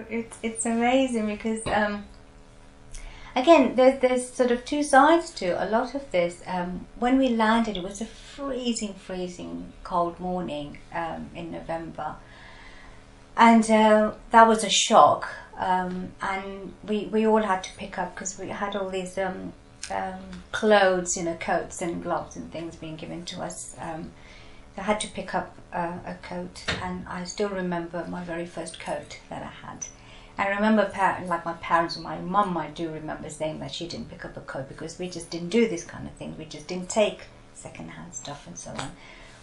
It's amazing because again, there's sort of two sides to a lot of this. When we landed, it was a freezing cold morning in November, and that was a shock. And we all had to pick up because we had all these clothes, coats and gloves and things being given to us. I had to pick up a coat, and I still remember my very first coat that I had. I remember, like my parents, my mum, I do remember saying that she didn't pick up a coat because we just didn't do this kind of thing. We just didn't take second-hand stuff and so on.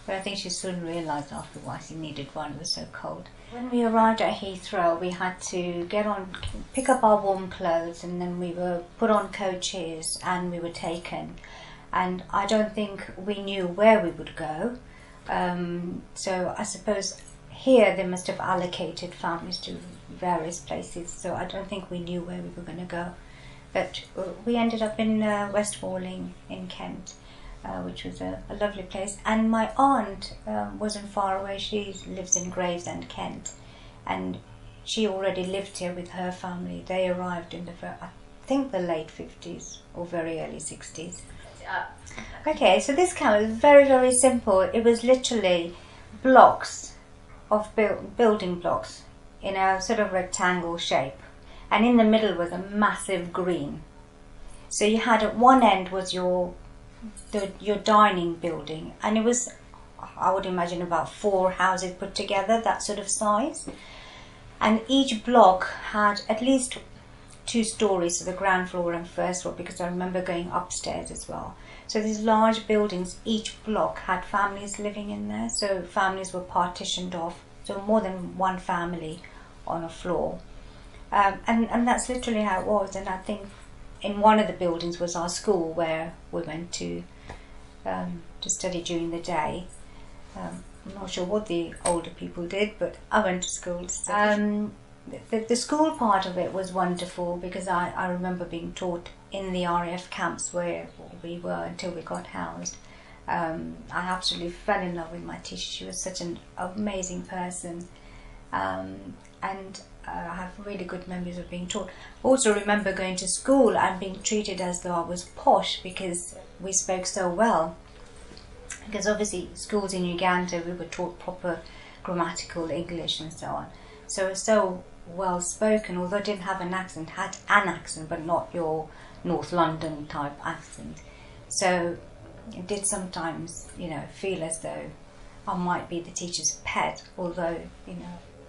But I think she soon realised afterwards she needed one. It was so cold. When we arrived at Heathrow, we had to pick up our warm clothes, and then we were put on coaches and we were taken. And I don't think we knew where we would go. So I suppose here they must have allocated families to various places, so I don't think we knew where we were going to go. But we ended up in West Malling in Kent, which was a lovely place. And my aunt wasn't far away. She lives in Gravesend, Kent, and she already lived here with her family. They arrived in I think the late 50s or very early 60s. Okay, so this camp was very, very simple. It was literally blocks of building blocks in a sort of rectangle shape, and in the middle was a massive green. So you had at one end was your dining building, and it was, I would imagine, about 4 houses put together, that sort of size. And each block had at least 2 stories, so the ground floor and first floor, because I remember going upstairs as well. So these large buildings, each block had families living in there, so families were partitioned off, so more than one family on a floor. And that's literally how it was. And I think in one of the buildings was our school, where we went to study during the day. I'm not sure what the older people did, but I went to school to study. The school part of it was wonderful because I remember being taught in the RAF camps where we were until we got housed. I absolutely fell in love with my teacher. She was such an amazing person, and I have really good memories of being taught. Also remember going to school and being treated as though I was posh because we spoke so well. Because obviously schools in Uganda, we were taught proper grammatical English and so on. So it was so well spoken, although I didn't have an accent, had an accent, but not your North London type accent. So it did sometimes, feel as though I might be the teacher's pet, although,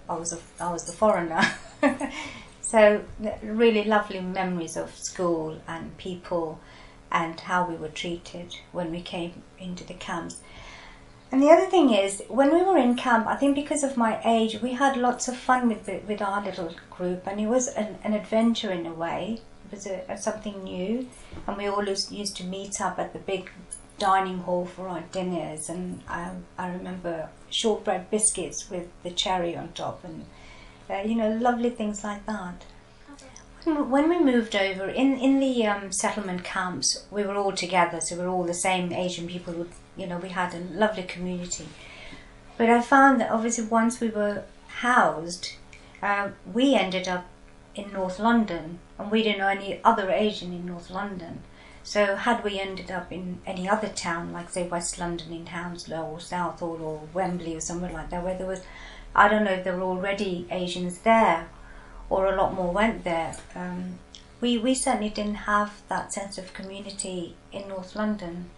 I was the foreigner. So really lovely memories of school and people and how we were treated when we came into the camps. And the other thing is, when we were in camp, I think because of my age, we had lots of fun with our little group, and it was an adventure in a way. It was something new, and we always used to meet up at the big dining hall for our dinners, and I remember shortbread biscuits with the cherry on top, and lovely things like that. When we moved over, in the settlement camps, we were all together, so we were all the same Asian people. We had a lovely community. But I found that obviously once we were housed, we ended up in North London, and we didn't know any other Asian in North London. So had we ended up in any other town, like say West London in Hounslow or Southall or Wembley or somewhere like that, where there was, I don't know if there were already Asians there or a lot more went there, we certainly didn't have that sense of community in North London.